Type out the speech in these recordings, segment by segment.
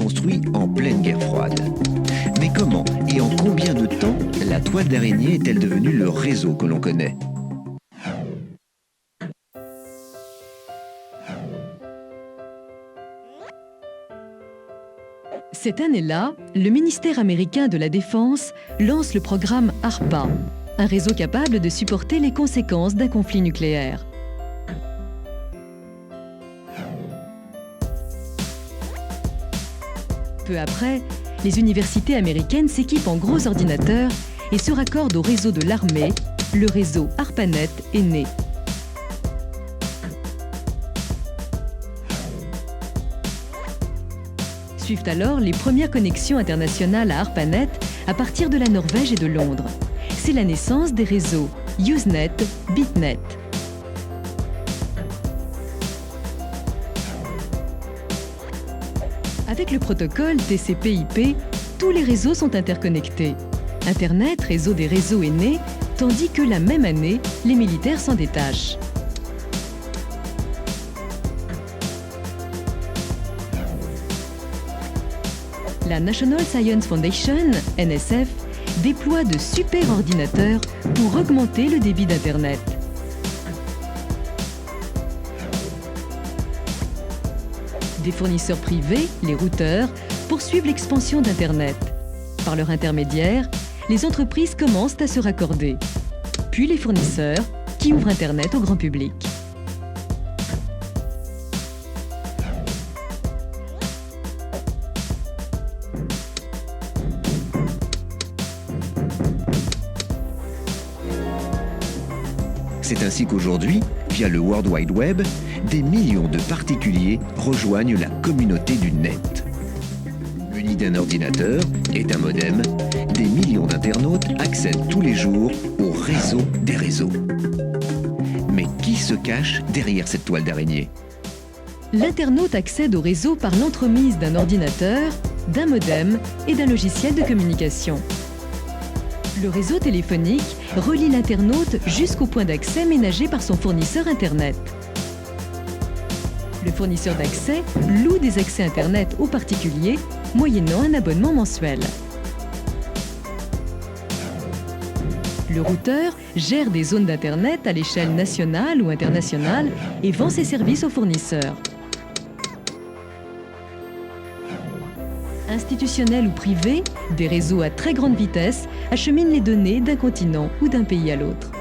construit en pleine guerre froide. Mais comment et en combien de temps la toile d'araignée est-elle devenue le réseau que l'on connaît ? Cette année-là, le ministère américain de la Défense lance le programme ARPA, un réseau capable de supporter les conséquences d'un conflit nucléaire. Peu après, les universités américaines s'équipent en gros ordinateurs et se raccordent au réseau de l'armée. Le réseau ARPANET est né. Suivent alors les premières connexions internationales à ARPANET à partir de la Norvège et de Londres. C'est la naissance des réseaux Usenet, Bitnet. Avec le protocole TCP/IP, tous les réseaux sont interconnectés. Internet, réseau des réseaux, est né, tandis que la même année, les militaires s'en détachent. La National Science Foundation, NSF, déploie de super-ordinateurs pour augmenter le débit d'Internet. Des fournisseurs privés, les routeurs, poursuivent l'expansion d'Internet. Par leur intermédiaire, les entreprises commencent à se raccorder. Puis les fournisseurs, qui ouvrent Internet au grand public. C'est ainsi qu'aujourd'hui, via le World Wide Web, des millions de particuliers rejoignent la communauté du net. Munis d'un ordinateur et d'un modem, des millions d'internautes accèdent tous les jours au réseau des réseaux. Mais qui se cache derrière cette toile d'araignée ? L'internaute accède au réseau par l'entremise d'un ordinateur, d'un modem et d'un logiciel de communication. Le réseau téléphonique relie l'internaute jusqu'au point d'accès ménagé par son fournisseur Internet. Le fournisseur d'accès loue des accès Internet aux particuliers, moyennant un abonnement mensuel. Le routeur gère des zones d'Internet à l'échelle nationale ou internationale et vend ses services aux fournisseurs. Institutionnels ou privés, des réseaux à très grande vitesse acheminent les données d'un continent ou d'un pays à l'autre.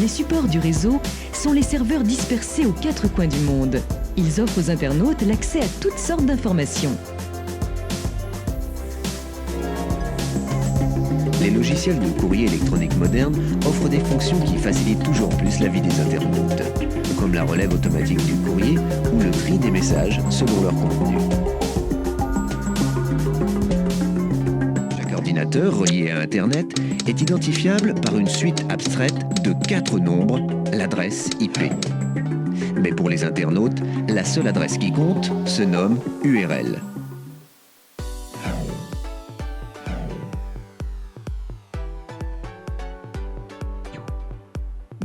Les supports du réseau sont les serveurs dispersés aux quatre coins du monde. Ils offrent aux internautes l'accès à toutes sortes d'informations. Les logiciels de courrier électronique modernes offrent des fonctions qui facilitent toujours plus la vie des internautes, comme la relève automatique du courrier ou le tri des messages selon leur contenu. Chaque ordinateur relié à Internet est identifiable par une suite abstraite de 4 nombres, l'adresse IP. Mais pour les internautes, la seule adresse qui compte se nomme URL.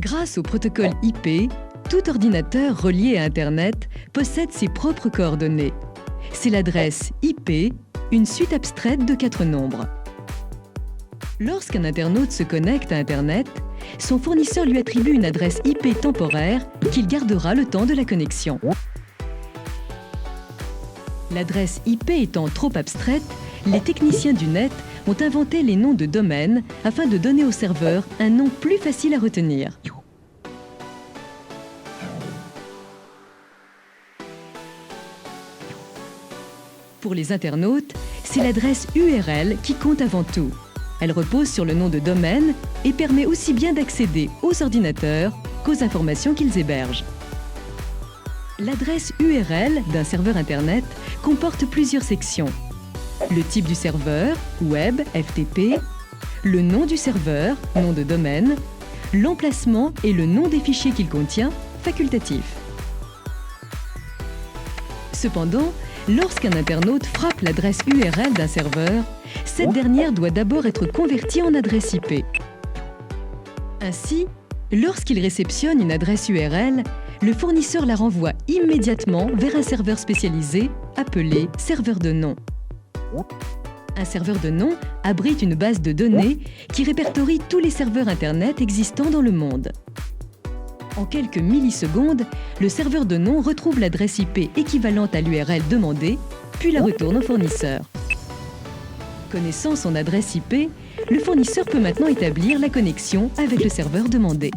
Grâce au protocole IP, tout ordinateur relié à Internet possède ses propres coordonnées. C'est l'adresse IP, une suite abstraite de 4 nombres. Lorsqu'un internaute se connecte à Internet, son fournisseur lui attribue une adresse IP temporaire qu'il gardera le temps de la connexion. L'adresse IP étant trop abstraite, les techniciens du net ont inventé les noms de domaine afin de donner au serveur un nom plus facile à retenir. Pour les internautes, c'est l'adresse URL qui compte avant tout. Elle repose sur le nom de domaine et permet aussi bien d'accéder aux ordinateurs qu'aux informations qu'ils hébergent. L'adresse URL d'un serveur Internet comporte plusieurs sections. Le type du serveur, web, FTP, le nom du serveur, nom de domaine, l'emplacement et le nom des fichiers qu'il contient, facultatif. Cependant, lorsqu'un internaute frappe l'adresse URL d'un serveur, cette dernière doit d'abord être convertie en adresse IP. Ainsi, lorsqu'il réceptionne une adresse URL, le fournisseur la renvoie immédiatement vers un serveur spécialisé appelé serveur de nom. Un serveur de nom abrite une base de données qui répertorie tous les serveurs Internet existants dans le monde. En quelques millisecondes, le serveur de nom retrouve l'adresse IP équivalente à l'URL demandée, puis la retourne au fournisseur. Connaissant son adresse IP, le fournisseur peut maintenant établir la connexion avec le serveur demandé.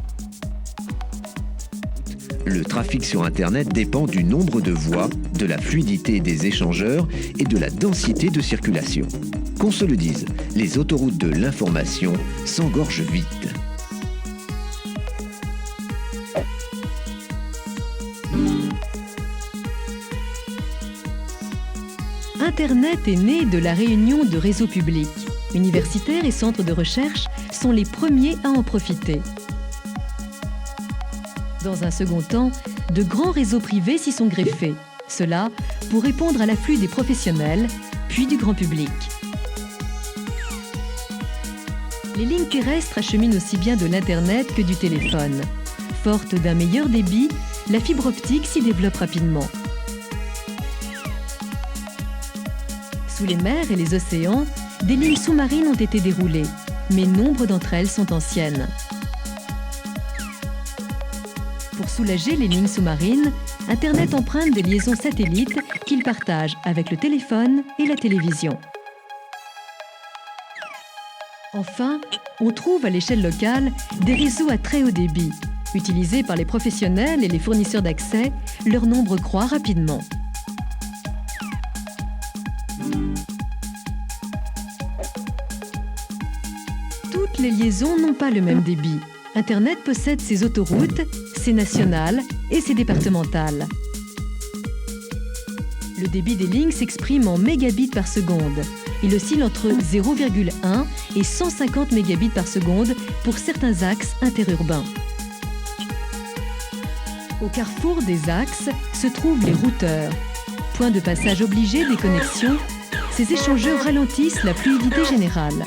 Le trafic sur Internet dépend du nombre de voies, de la fluidité des échangeurs et de la densité de circulation. Qu'on se le dise, les autoroutes de l'information s'engorgent vite. Internet est né de la réunion de réseaux publics. Universitaires et centres de recherche sont les premiers à en profiter. Dans un second temps, de grands réseaux privés s'y sont greffés. Cela pour répondre à l'afflux des professionnels, puis du grand public. Les lignes terrestres acheminent aussi bien de l'Internet que du téléphone. Forte d'un meilleur débit, la fibre optique s'y développe rapidement. Sous les mers et les océans, des lignes sous-marines ont été déroulées, mais nombre d'entre elles sont anciennes. Pour soulager les lignes sous-marines, Internet emprunte des liaisons satellites qu'il partage avec le téléphone et la télévision. Enfin, on trouve à l'échelle locale des réseaux à très haut débit. Utilisés par les professionnels et les fournisseurs d'accès, leur nombre croît rapidement. Toutes les liaisons n'ont pas le même débit. Internet possède ses autoroutes, ses nationales et ses départementales. Le débit des lignes s'exprime en mégabits par seconde. Il oscille entre 0,1 et 150 mégabits par seconde pour certains axes interurbains. Au carrefour des axes se trouvent les routeurs. Point de passage obligé des connexions, ces échangeurs ralentissent la fluidité générale.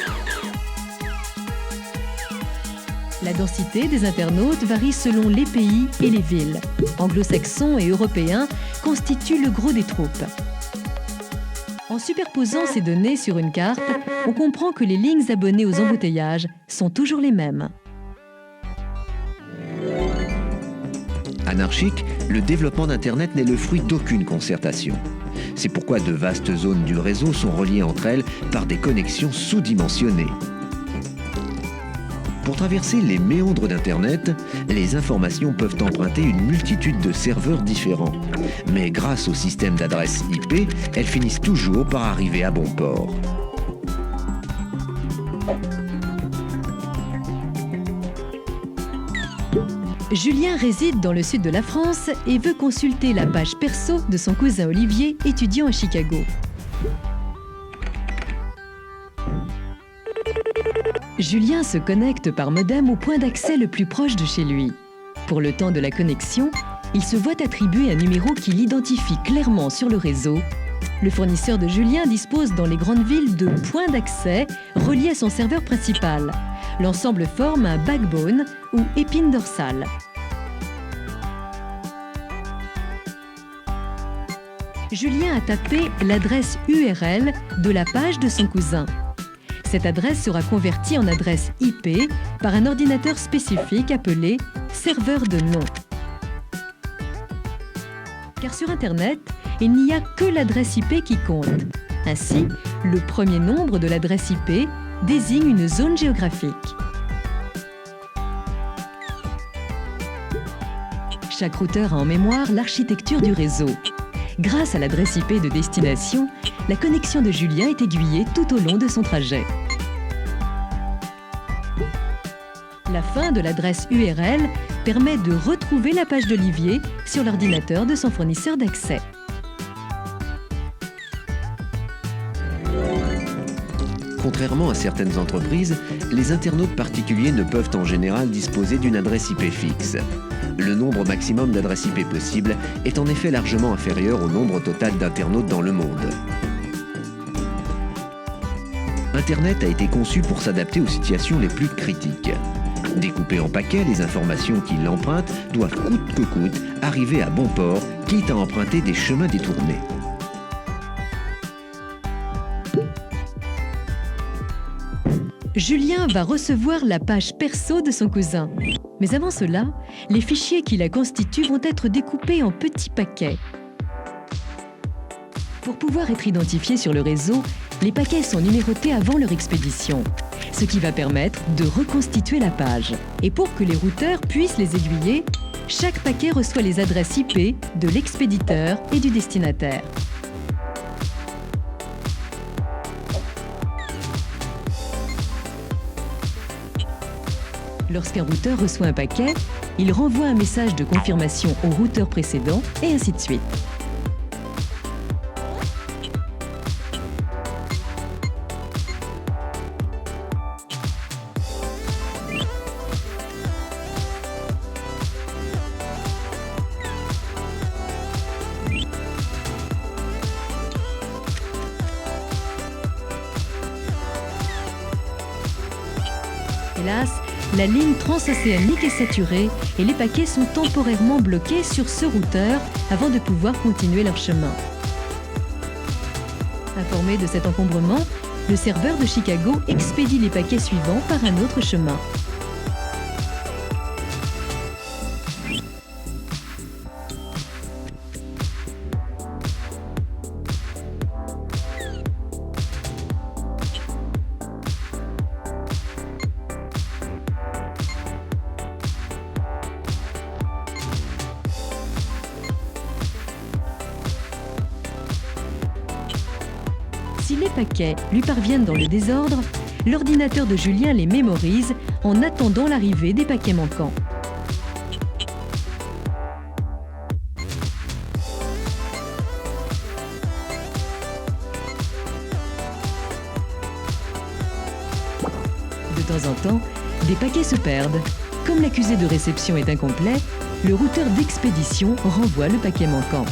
La densité des internautes varie selon les pays et les villes. Anglo-saxons et européens constituent le gros des troupes. En superposant ces données sur une carte, on comprend que les lignes abonnées aux embouteillages sont toujours les mêmes. Anarchique, le développement d'Internet n'est le fruit d'aucune concertation. C'est pourquoi de vastes zones du réseau sont reliées entre elles par des connexions sous-dimensionnées. Pour traverser les méandres d'Internet, les informations peuvent emprunter une multitude de serveurs différents. Mais grâce au système d'adresses IP, elles finissent toujours par arriver à bon port. Julien réside dans le sud de la France et veut consulter la page perso de son cousin Olivier, étudiant à Chicago. Julien se connecte par modem au point d'accès le plus proche de chez lui. Pour le temps de la connexion, il se voit attribuer un numéro qui l'identifie clairement sur le réseau. Le fournisseur de Julien dispose dans les grandes villes de points d'accès reliés à son serveur principal. L'ensemble forme un backbone ou épine dorsale. Julien a tapé l'adresse URL de la page de son cousin. Cette adresse sera convertie en adresse IP par un ordinateur spécifique appelé serveur de nom. Car sur Internet, il n'y a que l'adresse IP qui compte. Ainsi, le premier nombre de l'adresse IP désigne une zone géographique. Chaque routeur a en mémoire l'architecture du réseau. Grâce à l'adresse IP de destination, la connexion de Julien est aiguillée tout au long de son trajet. La fin de l'adresse URL permet de retrouver la page d'Olivier sur l'ordinateur de son fournisseur d'accès. Contrairement à certaines entreprises, les internautes particuliers ne peuvent en général disposer d'une adresse IP fixe. Le nombre maximum d'adresses IP possibles est en effet largement inférieur au nombre total d'internautes dans le monde. Internet a été conçu pour s'adapter aux situations les plus critiques. Découpées en paquets, les informations qui l'empruntent doivent coûte que coûte arriver à bon port, quitte à emprunter des chemins détournés. Julien va recevoir la page perso de son cousin. Mais avant cela, les fichiers qui la constituent vont être découpés en petits paquets. Pour pouvoir être identifiés sur le réseau, les paquets sont numérotés avant leur expédition, ce qui va permettre de reconstituer la page. Et pour que les routeurs puissent les aiguiller, chaque paquet reçoit les adresses IP de l'expéditeur et du destinataire. Lorsqu'un routeur reçoit un paquet, il renvoie un message de confirmation au routeur précédent et ainsi de suite. Hélas, la ligne transocéanique est saturée et les paquets sont temporairement bloqués sur ce routeur avant de pouvoir continuer leur chemin. Informé de cet encombrement, le serveur de Chicago expédie les paquets suivants par un autre chemin. Si les paquets lui parviennent dans le désordre, l'ordinateur de Julien les mémorise en attendant l'arrivée des paquets manquants. De temps en temps, des paquets se perdent. Comme l'accusé de réception est incomplet, le routeur d'expédition renvoie le paquet manquant.